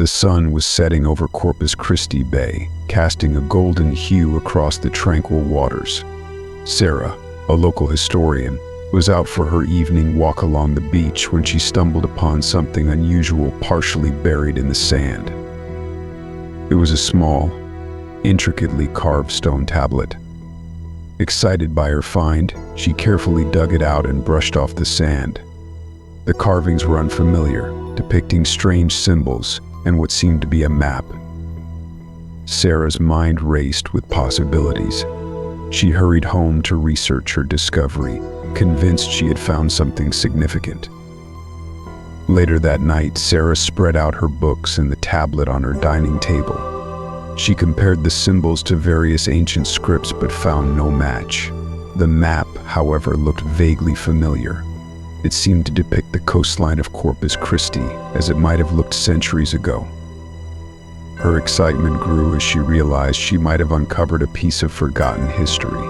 The sun was setting over Corpus Christi Bay, casting a golden hue across the tranquil waters. Sarah, a local historian, was out for her evening walk along the beach when she stumbled upon something unusual partially buried in the sand. It was a small, intricately carved stone tablet. Excited by her find, she carefully dug it out and brushed off the sand. The carvings were unfamiliar, depicting strange symbols and what seemed to be a map. Sarah's mind raced with possibilities. She hurried home to research her discovery, convinced she had found something significant. Later that night, Sarah spread out her books and the tablet on her dining table. She compared the symbols to various ancient scripts but found no match. The map, however, looked vaguely familiar. It seemed to depict the coastline of Corpus Christi as it might have looked centuries ago. Her excitement grew as she realized she might have uncovered a piece of forgotten history.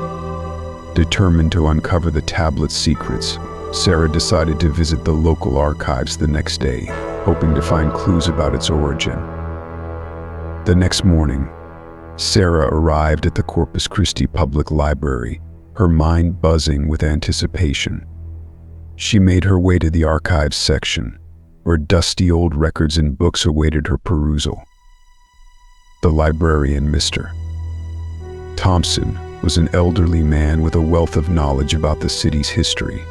Determined to uncover the tablet's secrets, Sarah decided to visit the local archives the next day, hoping to find clues about its origin. The next morning, Sarah arrived at the Corpus Christi Public Library, her mind buzzing with anticipation. She made her way to the archives section, where dusty old records and books awaited her perusal. The librarian, Mr. Thompson, was an elderly man with a wealth of knowledge about the city's history.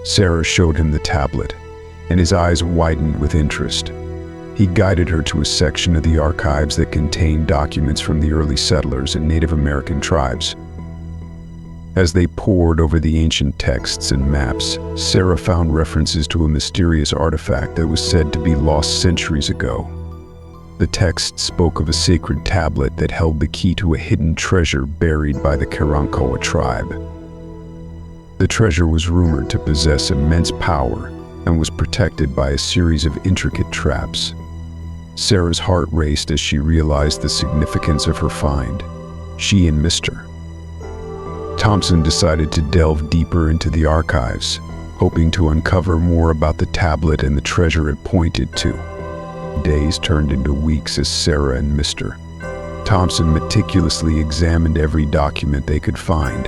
Sarah showed him the tablet, and his eyes widened with interest. He guided her to a section of the archives that contained documents from the early settlers and Native American tribes. As they pored over the ancient texts and maps, Sarah found references to a mysterious artifact that was said to be lost centuries ago. The text spoke of a sacred tablet that held the key to a hidden treasure buried by the Karankawa tribe. The treasure was rumored to possess immense power and was protected by a series of intricate traps. Sarah's heart raced as she realized the significance of her find. She and Mr. Thompson decided to delve deeper into the archives, hoping to uncover more about the tablet and the treasure it pointed to. Days turned into weeks as Sarah and Mr. Thompson meticulously examined every document they could find.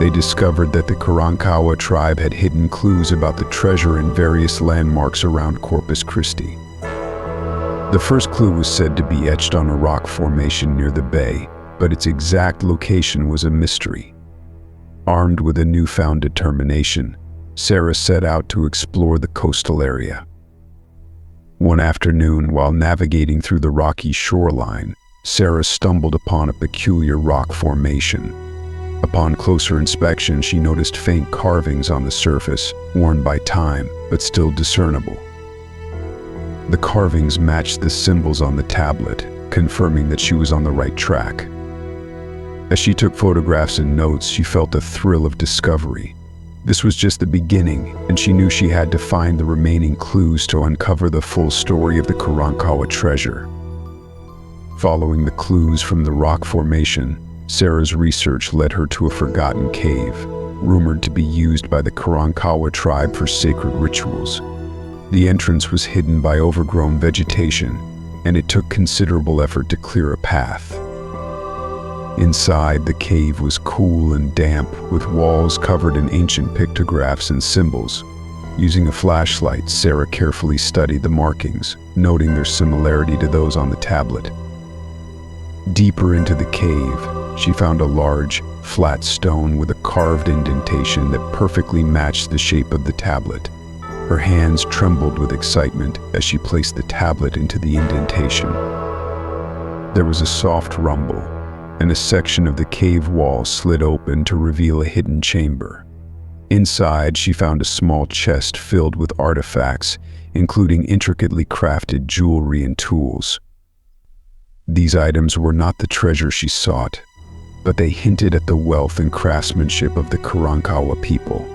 They discovered that the Karankawa tribe had hidden clues about the treasure in various landmarks around Corpus Christi. The first clue was said to be etched on a rock formation near the bay, but its exact location was a mystery. Armed with a newfound determination, Sarah set out to explore the coastal area. One afternoon, while navigating through the rocky shoreline, Sarah stumbled upon a peculiar rock formation. Upon closer inspection, she noticed faint carvings on the surface, worn by time, but still discernible. The carvings matched the symbols on the tablet, confirming that she was on the right track. As she took photographs and notes, she felt a thrill of discovery. This was just the beginning, and she knew she had to find the remaining clues to uncover the full story of the Karankawa treasure. Following the clues from the rock formation, Sarah's research led her to a forgotten cave, rumored to be used by the Karankawa tribe for sacred rituals. The entrance was hidden by overgrown vegetation, and it took considerable effort to clear a path. Inside, the cave was cool and damp, with walls covered in ancient pictographs and symbols. Using a flashlight, Sarah carefully studied the markings, noting their similarity to those on the tablet. Deeper into the cave, she found a large, flat stone with a carved indentation that perfectly matched the shape of the tablet. Her hands trembled with excitement as she placed the tablet into the indentation. There was a soft rumble, and a section of the cave wall slid open to reveal a hidden chamber. Inside, she found a small chest filled with artifacts, including intricately crafted jewelry and tools. These items were not the treasure she sought, but they hinted at the wealth and craftsmanship of the Karankawa people.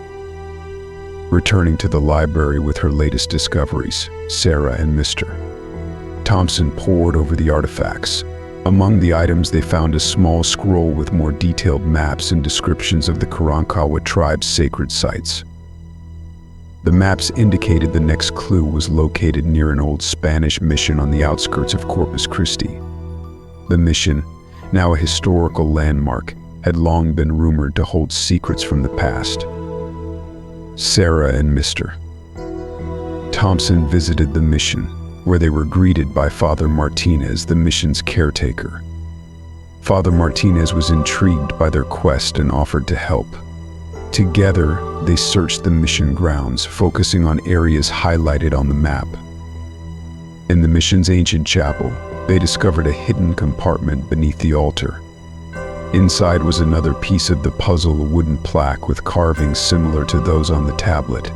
Returning to the library with her latest discoveries, Sarah and Mr. Thompson pored over the artifacts. Among the items, they found a small scroll with more detailed maps and descriptions of the Karankawa tribe's sacred sites. The maps indicated the next clue was located near an old Spanish mission on the outskirts of Corpus Christi. The mission, now a historical landmark, had long been rumored to hold secrets from the past. Sarah and Mr. Thompson visited the mission, where they were greeted by Father Martinez, the mission's caretaker. Father Martinez was intrigued by their quest and offered to help. Together, they searched the mission grounds, focusing on areas highlighted on the map. In the mission's ancient chapel, they discovered a hidden compartment beneath the altar. Inside was another piece of the puzzle, a wooden plaque with carvings similar to those on the tablet,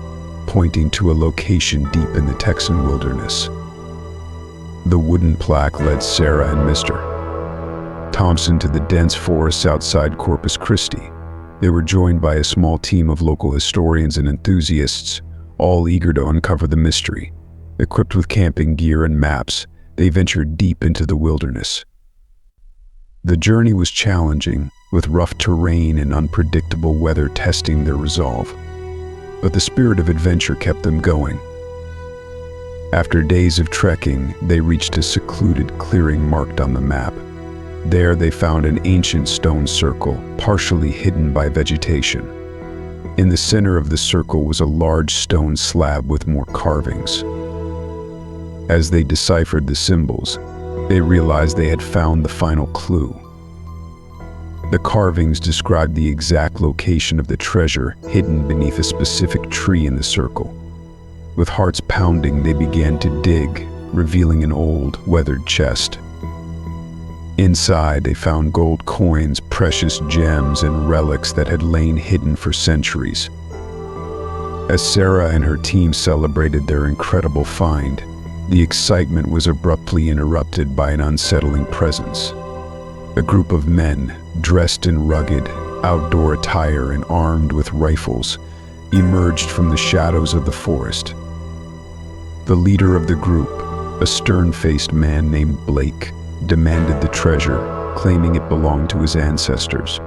pointing to a location deep in the Texan wilderness. The wooden plaque led Sarah and Mr. Thompson to the dense forests outside Corpus Christi. They were joined by a small team of local historians and enthusiasts, all eager to uncover the mystery. Equipped with camping gear and maps, they ventured deep into the wilderness. The journey was challenging, with rough terrain and unpredictable weather testing their resolve. But the spirit of adventure kept them going. After days of trekking, they reached a secluded clearing marked on the map. There they found an ancient stone circle, partially hidden by vegetation. In the center of the circle was a large stone slab with more carvings. As they deciphered the symbols, they realized they had found the final clue. The carvings described the exact location of the treasure hidden beneath a specific tree in the circle. With hearts pounding, they began to dig, revealing an old, weathered chest. Inside, they found gold coins, precious gems, and relics that had lain hidden for centuries. As Sarah and her team celebrated their incredible find, the excitement was abruptly interrupted by an unsettling presence. A group of men, dressed in rugged, outdoor attire and armed with rifles, emerged from the shadows of the forest. The leader of the group, a stern-faced man named Blake, demanded the treasure, claiming it belonged to his ancestors.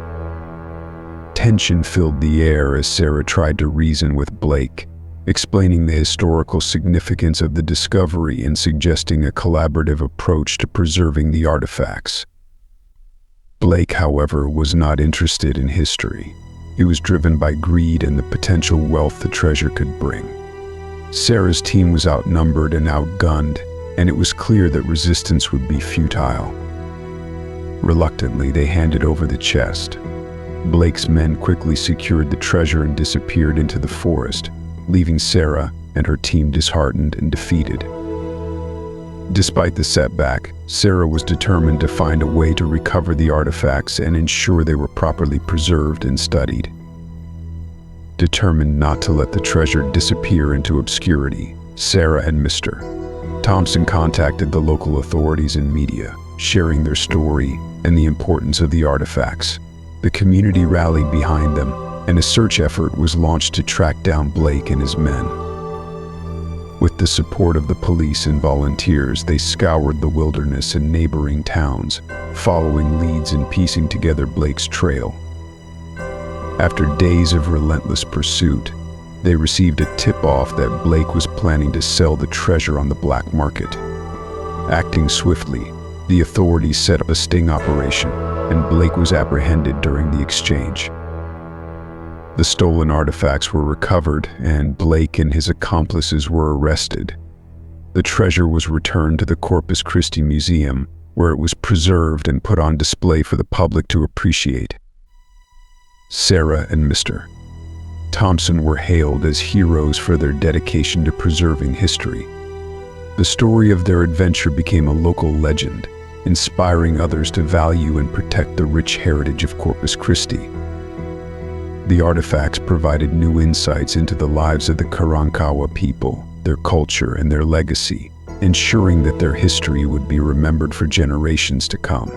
Tension filled the air as Sarah tried to reason with Blake, explaining the historical significance of the discovery and suggesting a collaborative approach to preserving the artifacts. Blake, however, was not interested in history. He was driven by greed and the potential wealth the treasure could bring. Sarah's team was outnumbered and outgunned, and it was clear that resistance would be futile. Reluctantly, they handed over the chest. Blake's men quickly secured the treasure and disappeared into the forest, leaving Sarah and her team disheartened and defeated. Despite the setback, Sarah was determined to find a way to recover the artifacts and ensure they were properly preserved and studied. Determined not to let the treasure disappear into obscurity, Sarah and Mr. Thompson contacted the local authorities and media, sharing their story and the importance of the artifacts. The community rallied behind them, and a search effort was launched to track down Blake and his men. With the support of the police and volunteers, they scoured the wilderness and neighboring towns, following leads and piecing together Blake's trail. After days of relentless pursuit, they received a tip-off that Blake was planning to sell the treasure on the black market. Acting swiftly, the authorities set up a sting operation, and Blake was apprehended during the exchange. The stolen artifacts were recovered, and Blake and his accomplices were arrested. The treasure was returned to the Corpus Christi Museum, where it was preserved and put on display for the public to appreciate. Sarah and Mr. Thompson were hailed as heroes for their dedication to preserving history. The story of their adventure became a local legend, inspiring others to value and protect the rich heritage of Corpus Christi. The artifacts provided new insights into the lives of the Karankawa people, their culture, and their legacy, ensuring that their history would be remembered for generations to come.